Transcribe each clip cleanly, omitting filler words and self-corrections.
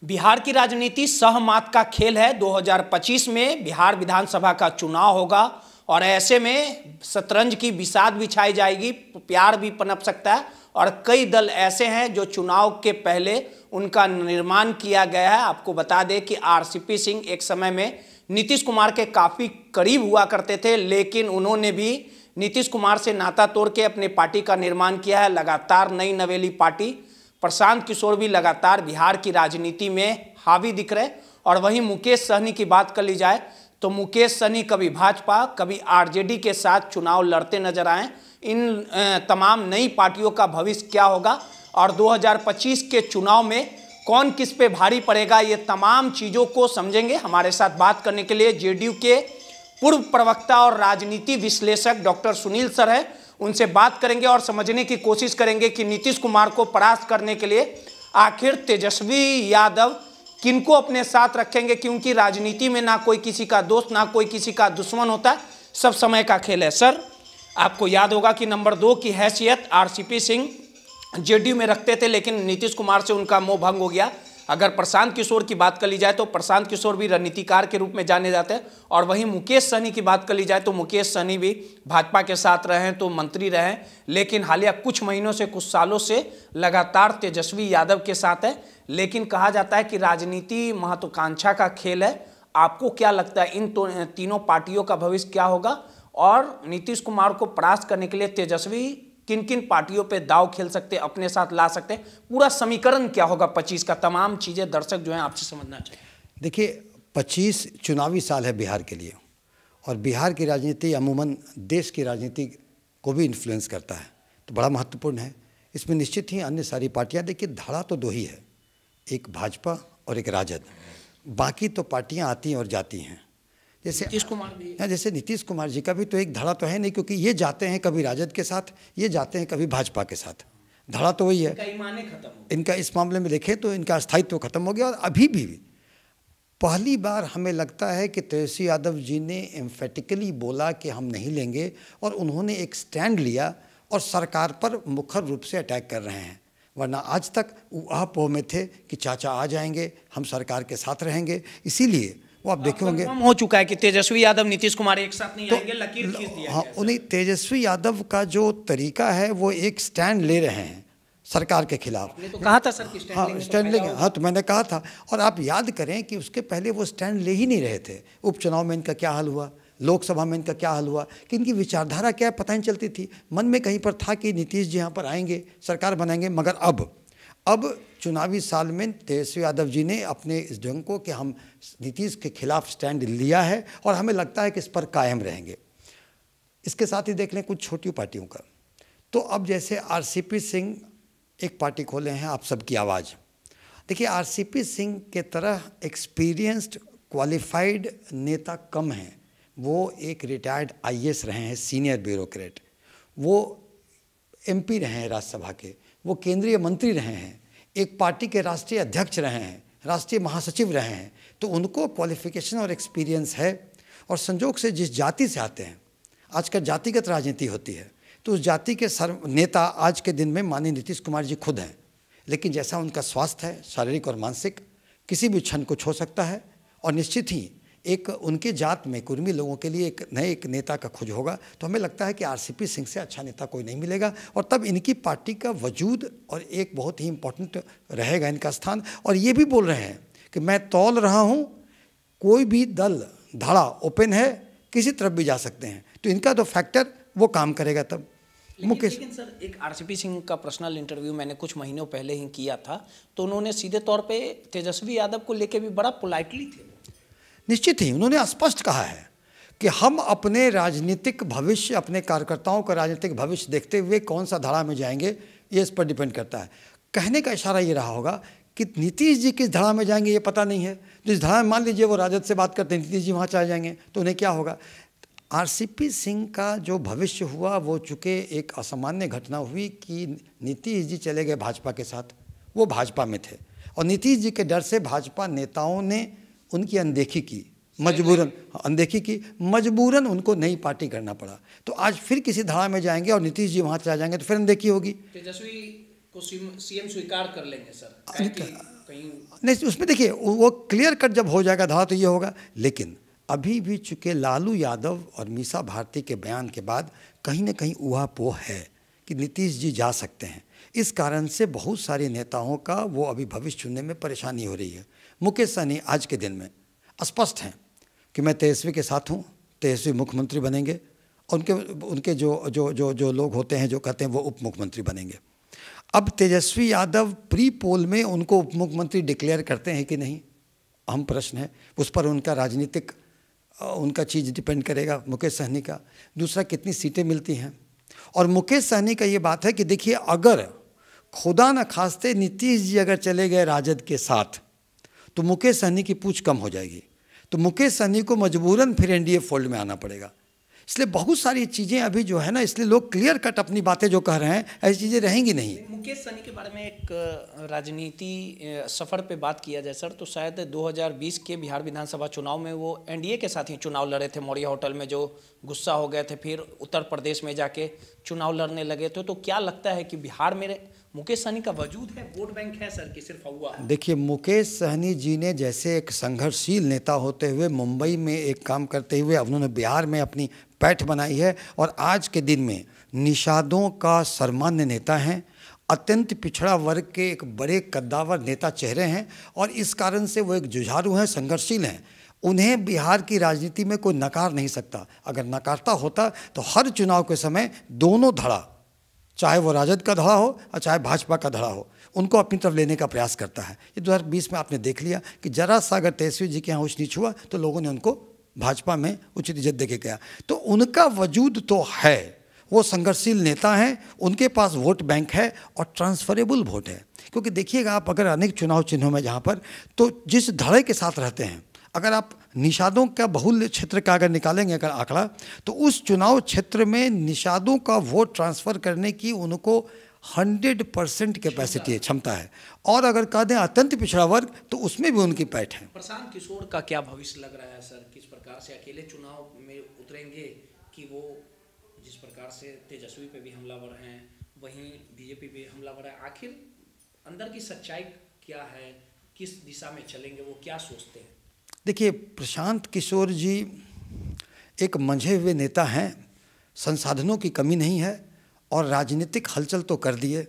बिहार की राजनीति सहमात का खेल है। 2025 में बिहार विधानसभा का चुनाव होगा और ऐसे में शतरंज की बिसात बिछाई जाएगी, प्यार भी पनप सकता है और कई दल ऐसे हैं जो चुनाव के पहले उनका निर्माण किया गया है। आपको बता दें कि आरसीपी सिंह एक समय में नीतीश कुमार के काफ़ी करीब हुआ करते थे, लेकिन उन्होंने भी नीतीश कुमार से नाता तोड़ के अपने पार्टी का निर्माण किया है। लगातार नई नवेली पार्टी, प्रशांत किशोर भी लगातार बिहार की राजनीति में हावी दिख रहे। और वहीं मुकेश सहनी की बात कर ली जाए तो मुकेश सहनी कभी भाजपा कभी आरजेडी के साथ चुनाव लड़ते नजर आए। इन तमाम नई पार्टियों का भविष्य क्या होगा और 2025 के चुनाव में कौन किस पे भारी पड़ेगा, ये तमाम चीज़ों को समझेंगे। हमारे साथ बात करने के लिए जेडीयू के पूर्व प्रवक्ता और राजनीति विश्लेषक डॉक्टर सुनील सर है, उनसे बात करेंगे और समझने की कोशिश करेंगे कि नीतीश कुमार को परास्त करने के लिए आखिर तेजस्वी यादव किनको अपने साथ रखेंगे, क्योंकि राजनीति में ना कोई किसी का दोस्त ना कोई किसी का दुश्मन होता है, सब समय का खेल है। सर, आपको याद होगा कि नंबर 2 की हैसियत आरसीपी सिंह जेडीयू में रखते थे, लेकिन नीतीश कुमार से उनका मोह भंग हो गया। अगर प्रशांत किशोर की बात कर ली जाए तो प्रशांत किशोर भी रणनीतिकार के रूप में जाने जाते हैं और वहीं मुकेश सहनी की बात कर ली जाए तो मुकेश सहनी भी भाजपा के साथ रहे हैं तो मंत्री रहे हैं, लेकिन हालिया कुछ महीनों से कुछ सालों से लगातार तेजस्वी यादव के साथ है। लेकिन कहा जाता है कि राजनीति महत्वाकांक्षा का खेल है। आपको क्या लगता है इन तीनों पार्टियों का भविष्य क्या होगा और नीतीश कुमार को परास्त करने के लिए तेजस्वी किन किन पार्टियों पे दाव खेल सकते, अपने साथ ला सकते, पूरा समीकरण क्या होगा 25 का? तमाम चीज़ें दर्शक जो हैं आपसे समझना चाहिए। देखिए, 25 चुनावी साल है बिहार के लिए और बिहार की राजनीति अमूमन देश की राजनीति को भी इन्फ्लुएंस करता है, तो बड़ा महत्वपूर्ण है। इसमें निश्चित ही अन्य सारी पार्टियां, देखिए धारा तो 2 ही है, एक भाजपा और एक राजद। बाकी तो पार्टियां आती हैं और जाती हैं। जैसे नीतीश कुमार भी, जैसे नीतीश कुमार जी का भी तो एक धड़ा तो है नहीं, क्योंकि ये जाते हैं कभी राजद के साथ, ये जाते हैं कभी भाजपा के साथ, धड़ा तो वही है। इनका इस मामले में देखें तो इनका स्थायित्व खत्म हो गया। और अभी भी पहली बार हमें लगता है कि तेजस्वी यादव जी ने एम्फेटिकली बोला कि हम नहीं लेंगे और उन्होंने एक स्टैंड लिया और सरकार पर मुखर रूप से अटैक कर रहे हैं। वरना आज तक वो में थे कि चाचा आ जाएंगे, हम सरकार के साथ रहेंगे। इसीलिए वो आप देखे होंगे हो चुका है कि तेजस्वी यादव नीतीश कुमार एक साथ नहीं आएंगे, लकीर खींच दिया हाँ, उन्हें तेजस्वी यादव का जो तरीका है वो एक स्टैंड ले रहे हैं सरकार के खिलाफ। तो कहा था सर कि स्टैंड लेंगे। हाँ, तो मैंने कहा था। और आप याद करें कि उसके पहले वो स्टैंड ले ही नहीं रहे थे। उपचुनाव में इनका क्या हाल हुआ, लोकसभा में इनका क्या हाल हुआ, कि इनकी विचारधारा क्या है पता नहीं चलती थी। मन में कहीं पर था कि नीतीश जी यहाँ पर आएंगे, सरकार बनाएंगे। मगर अब चुनावी साल में तेजस्वी यादव जी ने अपने इस ढंग को कि हम नीतीश के खिलाफ स्टैंड लिया है और हमें लगता है कि इस पर कायम रहेंगे। इसके साथ ही देख लें कुछ छोटी पार्टियों का, तो अब जैसे आरसीपी सिंह एक पार्टी खोले हैं, आप सबकी आवाज़। देखिए, आरसीपी सिंह के तरह एक्सपीरियंस्ड क्वालिफाइड नेता कम हैं। वो एक रिटायर्ड आईएएस रहे हैं, सीनियर ब्यूरोक्रेट, वो एमपी रहे हैं राज्यसभा के, वो केंद्रीय मंत्री रहे हैं, एक पार्टी के राष्ट्रीय अध्यक्ष रहे हैं, राष्ट्रीय महासचिव रहे हैं। तो उनको क्वालिफिकेशन और एक्सपीरियंस है। और संजोग से जिस जाति से आते हैं, आजकल जातिगत राजनीति होती है, तो उस जाति के नेता आज के दिन में माननीय नीतीश कुमार जी खुद हैं। लेकिन जैसा उनका स्वास्थ्य है, शारीरिक और मानसिक, किसी भी क्षण को छो सकता है। और निश्चित ही एक उनके जात में कुर्मी लोगों के लिए एक नेता का खोज होगा। तो हमें लगता है कि आरसीपी सिंह से अच्छा नेता कोई नहीं मिलेगा और तब इनकी पार्टी का वजूद और एक बहुत ही इम्पोर्टेंट रहेगा इनका स्थान। और ये भी बोल रहे हैं कि मैं तौल रहा हूँ, कोई भी दल धड़ा ओपन है, किसी तरफ भी जा सकते हैं। तो इनका तो फैक्टर वो काम करेगा तब। लेकिन सर, एक आरसीपी सिंह का पर्सनल इंटरव्यू मैंने कुछ महीनों पहले ही किया था, तो उन्होंने सीधे तौर पे तेजस्वी यादव को लेके भी बड़ा पोलाइटली थे। निश्चित ही उन्होंने स्पष्ट कहा है कि हम अपने राजनीतिक भविष्य, अपने कार्यकर्ताओं का राजनीतिक भविष्य देखते हुए कौन सा धारा में जाएंगे, ये इस पर डिपेंड करता है। कहने का इशारा ये रहा होगा कि नीतीश जी किस धारा में जाएंगे ये पता नहीं है। जिस धारा में मान लीजिए वो राजद से बात करते हैं, नीतीश जी वहाँ चले जाएंगे तो उन्हें क्या होगा। आरसीपी सिंह का जो भविष्य हुआ वो चूँकि एक असामान्य घटना हुई कि नीतीश जी चले गए भाजपा के साथ, वो भाजपा में थे और नीतीश जी के डर से भाजपा नेताओं ने उनकी अनदेखी की, मजबूरन उनको नई पार्टी करना पड़ा। तो आज फिर किसी धारा में जाएंगे और नीतीश जी वहाँ चला जाएंगे तो फिर अनदेखी होगी। तेजस्वी को सीएम स्वीकार कर लेंगे सर, कहीं नहीं, उसमें देखिए वो क्लियर कट जब हो जाएगा धारा तो ये होगा। लेकिन अभी भी चूंकि लालू यादव और मीसा भारती के बयान के बाद कहीं ना कहीं ऊहापोह है कि नीतीश जी जा सकते हैं। इस कारण से बहुत सारे नेताओं का वो अभी भविष्य चुनने में परेशानी हो रही है। मुकेश सहनी आज के दिन में स्पष्ट हैं कि मैं तेजस्वी के साथ हूँ, तेजस्वी मुख्यमंत्री बनेंगे, और उनके जो लोग होते हैं जो कहते हैं वो उप मुख्यमंत्री बनेंगे। अब तेजस्वी यादव प्री पोल में उनको उप मुख्यमंत्री डिक्लेयर करते हैं कि नहीं, अहम प्रश्न है। उस पर उनका राजनीतिक उनका चीज़ डिपेंड करेगा, मुकेश सहनी का। दूसरा, कितनी सीटें मिलती हैं। और मुकेश सहनी का ये बात है कि देखिए, अगर खुदा न खास्ते नीतीश जी अगर चले गए राजद के साथ तो मुकेश सहनी की पूछ कम हो जाएगी, तो मुकेश सहनी को मजबूरन फिर एनडीए फोल्ड में आना पड़ेगा। इसलिए बहुत सारी चीज़ें अभी जो है ना, इसलिए लोग क्लियर कट अपनी बातें जो कह रहे हैं ऐसी चीज़ें रहेंगी नहीं। मुकेश सहनी के बारे में एक राजनीति सफ़र पे बात किया जाए सर, तो शायद 2020 के बिहार विधानसभा चुनाव में वो एनडीए के साथ ही चुनाव लड़े थे, मौर्या होटल में जो गुस्सा हो गए थे, फिर उत्तर प्रदेश में जाके चुनाव लड़ने लगे थे। तो क्या लगता है कि बिहार में मुकेश सहनी का वजूद है, वोट बैंक है सर, कि सिर्फ हुआ है? देखिए, मुकेश सहनी जी ने जैसे एक संघर्षशील नेता होते हुए मुंबई में एक काम करते हुए उन्होंने बिहार में अपनी पैठ बनाई है, और आज के दिन में निषादों का सर्वमान्य नेता हैं, अत्यंत पिछड़ा वर्ग के एक बड़े कद्दावर नेता चेहरे हैं, और इस कारण से वो एक जुझारू हैं, संघर्षशील हैं। उन्हें बिहार की राजनीति में कोई नकार नहीं सकता। अगर नकारता होता तो हर चुनाव के समय दोनों धड़ा, चाहे वो राजद का धड़ा हो और चाहे भाजपा का धड़ा हो, उनको अपनी तरफ लेने का प्रयास करता है। ये 2020 में आपने देख लिया कि जरा सा अगर तेजस्वी जी के यहाँ ऊंच नीच हुआ तो लोगों ने उनको भाजपा में उचित इज्जत देके गया। तो उनका वजूद तो है, वो संघर्षशील नेता हैं, उनके पास वोट बैंक है और ट्रांसफरेबल वोट है। क्योंकि देखिएगा आप, अगर अनेक चुनाव चिन्हों में जहाँ पर तो जिस धड़े के साथ रहते हैं, अगर आप निषादों का बहुल्य क्षेत्र का अगर निकालेंगे अगर आंकड़ा, तो उस चुनाव क्षेत्र में निषादों का वोट ट्रांसफ़र करने की उनको 100% कैपेसिटी है, क्षमता है। और अगर कह दें अत्यंत पिछड़ा वर्ग, तो उसमें भी उनकी पैठ है। प्रशांत किशोर का क्या भविष्य लग रहा है सर? किस प्रकार से अकेले चुनाव में उतरेंगे, कि वो जिस प्रकार से तेजस्वी पे भी हमलावर हैं, वहीं बीजेपी पे हमलावर है? आखिर अंदर की सच्चाई क्या है, किस दिशा में चलेंगे, वो क्या सोचते हैं? देखिए, प्रशांत किशोर जी एक मंझे हुए नेता हैं, संसाधनों की कमी नहीं है, और राजनीतिक हलचल तो कर दिए,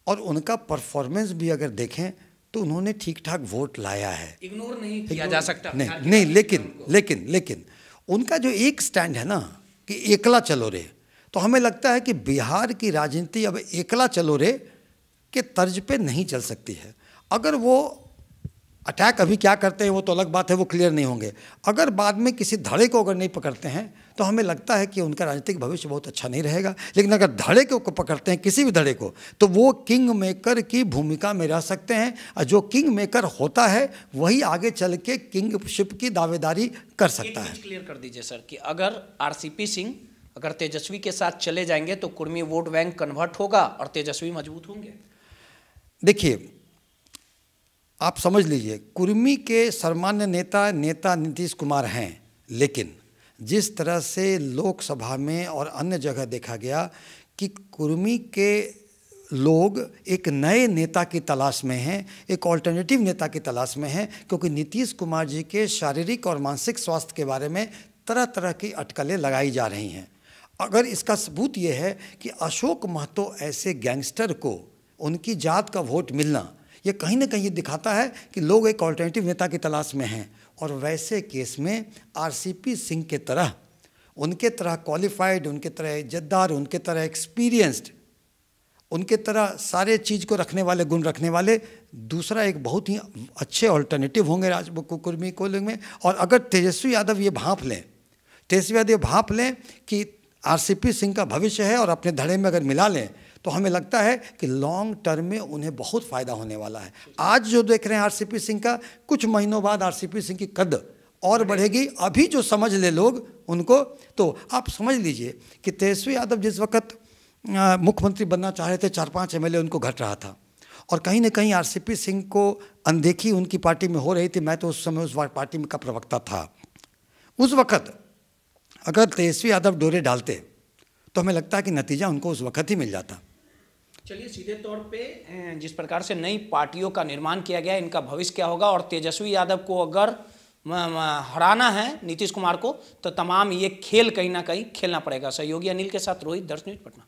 और उनका परफॉर्मेंस भी अगर देखें तो उन्होंने ठीक ठाक वोट लाया है, इग्नोर नहीं किया जा सकता। नहीं, लेकिन उनका जो एक स्टैंड है ना कि एकला चलो रे, तो हमें लगता है कि बिहार की राजनीति अब एकला चलो रे के तर्ज पे नहीं चल सकती है। अगर वो अटैक अभी क्या करते हैं वो तो अलग बात है, वो क्लियर नहीं होंगे। अगर बाद में किसी धड़े को अगर नहीं पकड़ते हैं तो हमें लगता है कि उनका राजनीतिक भविष्य बहुत अच्छा नहीं रहेगा। लेकिन अगर धड़े को पकड़ते हैं, किसी भी धड़े को, तो वो किंग मेकर की भूमिका में रह सकते हैं, और जो किंग मेकर होता है वही आगे चल के किंगशिप की दावेदारी कर सकता है। क्लियर कर दीजिए सर कि अगर आरसीपी सिंह अगर तेजस्वी के साथ चले जाएंगे तो कुर्मी वोट बैंक कन्वर्ट होगा और तेजस्वी मजबूत होंगे। देखिए, आप समझ लीजिए, कुर्मी के सर्वमान्य नेता नीतीश कुमार हैं, लेकिन जिस तरह से लोकसभा में और अन्य जगह देखा गया कि कुर्मी के लोग एक नए नेता की तलाश में हैं, एक ऑल्टरनेटिव नेता की तलाश में हैं, क्योंकि नीतीश कुमार जी के शारीरिक और मानसिक स्वास्थ्य के बारे में तरह तरह की अटकलें लगाई जा रही हैं। अगर इसका सबूत ये है कि अशोक महतो ऐसे गैंगस्टर को उनकी जात का वोट मिलना, ये कहीं ना कहीं दिखाता है कि लोग एक ऑल्टरनेटिव नेता की तलाश में हैं। और वैसे केस में आरसीपी सिंह के तरह, उनके तरह क्वालिफाइड, उनके तरह इज्जतदार, उनके तरह एक्सपीरियंस्ड, उनके तरह सारे चीज़ को रखने वाले, गुण रखने वाले दूसरा एक बहुत ही अच्छे ऑल्टरनेटिव होंगे कुर्मी कोलिंग में। और अगर तेजस्वी यादव ये भांप लें कि आरसीपी सिंह का भविष्य है और अपने धड़े में अगर मिला लें, तो हमें लगता है कि लॉन्ग टर्म में उन्हें बहुत फ़ायदा होने वाला है। आज जो देख रहे हैं आरसीपी सिंह का, कुछ महीनों बाद आरसीपी सिंह की कद और बढ़ेगी। अभी जो समझ ले लोग उनको, तो आप समझ लीजिए कि तेजस्वी यादव जिस वक्त मुख्यमंत्री बनना चाह रहे थे, 4-5 एमएलए उनको घट रहा था, और कहीं ना कहीं आरसीपी सिंह को अनदेखी उनकी पार्टी में हो रही थी। मैं तो उस समय उस पार्टी में का प्रवक्ता था। उस वक्त अगर तेजस्वी यादव डोरे डालते तो हमें लगता है कि नतीजा उनको उस वक्त ही मिल जाता। चलिए सीधे तौर पे जिस प्रकार से नई पार्टियों का निर्माण किया गया है, इनका भविष्य क्या होगा, और तेजस्वी यादव को अगर हराना है नीतीश कुमार को, तो तमाम ये खेल कहीं ना कहीं खेलना पड़ेगा। सहयोगी अनिल के साथ रोहित, दर्श न्यूज़ पटना।